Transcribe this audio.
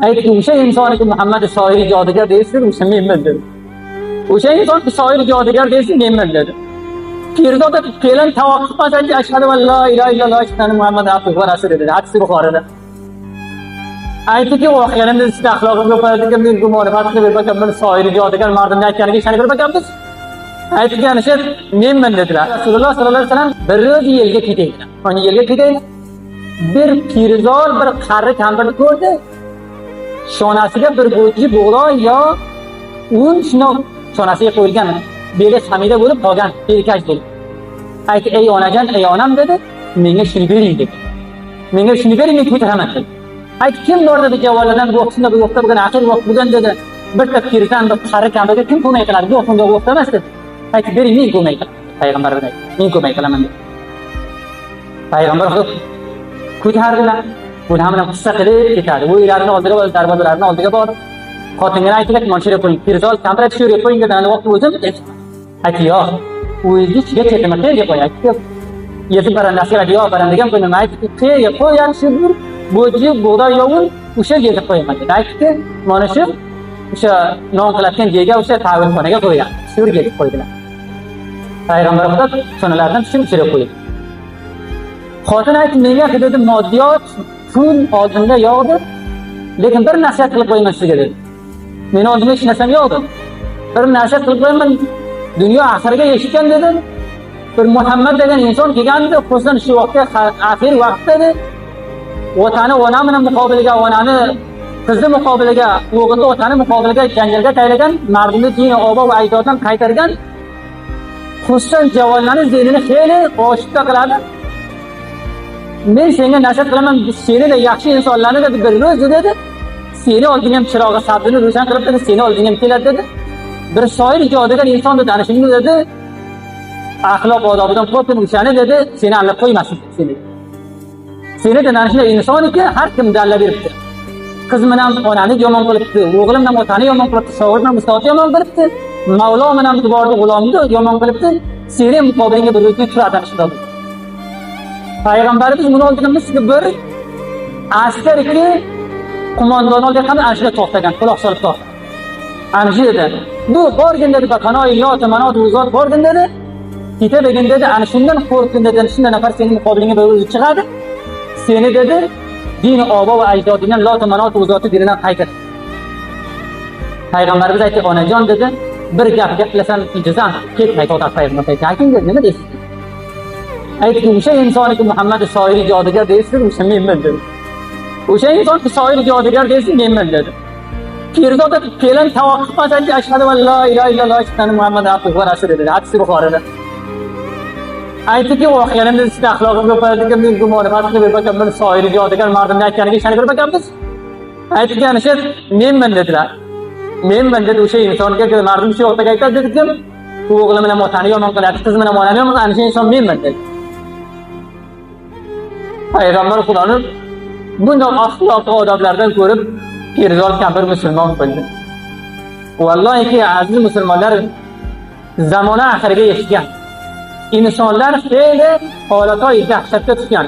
aytdi o'sha insoniki Muhammad shoir jodigar deysiz, o'sha menman dedi. O'sha inson shoir jodigar deysiz, menman dedi. Pirzod fe'lan tavaqquf qilsanchi ashhadu an la ilaha illalloh ashhadu anna muhammadan abduhu va rasuluhu dedi. Hadis Buxoriyda. Aytdiki, voqealarni sizga axloqimga qo'yadigan men gumonat qilib bakamman shoir jodigar mardimni aytganiga ishonib bakammiz. Aytgan ish menman dedilar. Rasululloh sollallohu alayhi vasallam bir ro'z yerga ketaydi. Ona yerga ketaydi. Bir pirzod bir qarri kampirni ko'rdi. Shonasiga bir bo'ji bo'g'loy yo un shino shonasiga qo'yilgan beli samida bo'lib qolgan erkak bo'lib. Aytdi, ey onajon, ey onam dedi, menga shuni bering dedi. Menga shuni bering, men ko'taraman dedi. Aytdi, kim bor dedi javonlardan bu vaqtda bu vaqtda bo'lgan aql vaqt bo'lgan dedi. Bitta pirzod bir qarri kampirga kim ko'may qiladi? Bu vaqtda vaqt emas dedi. Aytdi, bering, men ko'may qilaman. Payg'ambar aytdi, men ko'may qilaman dedi. Payg'ambar ko'tardilar. Buni hamma qissa qilib ketadi. Bu uylarning oldiga borib, darvozalarning oldiga borib, xotinga aytdilar, "Monshira qo'ying, pirzol kampir tushirib qo'ying" dedi. Ana vaqt o'zim aytdi. Yo'q, o'zingiz chiga ketma, qayerga qo'yaylik? Yetib barandasiga yo'q, barandaga qo'ymayman. Aytdi, "Qayerga qo'yamiz? Bir bo'ji bo'g'doy yovun o'sha yerga qo'yaman" dedi. Aytdi, "Mana shu o'sha non qiladigan joyga, o'sha ta'birxonaga qo'ygan." Shu yerga qo'ydilar. Payg'ambar Xudo sonalardan tushirib qo'ydi. Xotin aytdi, "Menga dedi moddiyat pul oldinda yo'qdi, lekin bir nasihat qilib qo'yaman sizga" dedi. Meni oldimda hech narsam yo'qdi. Bir nasihat qilib qo'yaman, dunyo oxiriga yetgan dedi. Bir Muhammad degan inson kelgandi, xususan shu vaqtda oxir vaqtda dedi. Otani onamning muqobiliga, onani qizni muqobiliga, o'g'ilni otani muqobiliga janjalga tayyorlagan, mardni din obo va ajdoddan qaytargan. Xususan javonlarning zehnini xeyli oshkor qiladi. Men senga nasihat qilaman, seni de yaxshi insonlarni dedi, bir ro'z dedi. Seni oldinga ham chirog'i sabrini ro'shan qilib dedi, seni oldinga ham keladi dedi. Bir shoir jodigar inson dedi, ana shuni dedi. Axloq odobidan qo'rqib o'shani dedi, seni alib qo'ymasin seni. Seni de ana shunday insoniki har kim dalla beribdi. Qiz bilan onani yomon qilibdi, o'g'lim bilan otani yomon qilibdi, shoir bilan ustozini yomon qilibdi, Mavlo bilan duborni g'ulomni yomon qilibdi. Seni muqobilingga bir ro'z turadi shunday. Payg'ambarimiz buni oldinga sizga bir askarki qo'mondon oldiga qani ashla to'xtagan, quloq solib to'xtadi. Ana shu dedi. Bu borgin dedi, qanoy yot manot uzot borgin dedi. Keta begin dedi, ana shundan qo'rqin dedi, shundan nafar seni muqobilingga bir o'zi chiqadi. Seni dedi, din obo va ajdodingdan lot manot uzoti dinidan qaytar. Payg'ambarimiz aytdi, onajon dedi, bir gap gaplasam ijozat ketmay to'xtab payg'ambar aytdi. Ayting dedi, nima deysiz? Aytdi, o'sha insoniki Muhammad shoir jodigar deysiz, o'sha menman dedi. O'sha inson shoir jodigar deysiz, menman dedi. Pirzod fe'lan tavaqquf qilsanchi ashhadu an la ilaha illalloh ashhadu anna muhammadan abduhu va rasuluhu dedi. Hadis Buxoriyda. Aytdiki, voqealarni sizga axloqimga qo'yadigan men gumonat qilib bakamman shoir jodigar mardimni aytganiga ishonib bakammiz. Aytgan ish menman dedilar. Menman dedi o'sha insonga mardim shu vaqtda aytadi dedi kim? O'g'lim bilan otani yomon qiladi, qiz bilan onani yomon qiladi, ana shu inson menman dedi. Payg'ambar Xudoning bunday axloqiy odoblardan ko'rib pirzod kampir musulmon bo'ldi. Vallahi aziz musulmonlar, zamona oxiriga yetgan. İnsanlar fe'li holatay dahshatga tushgan.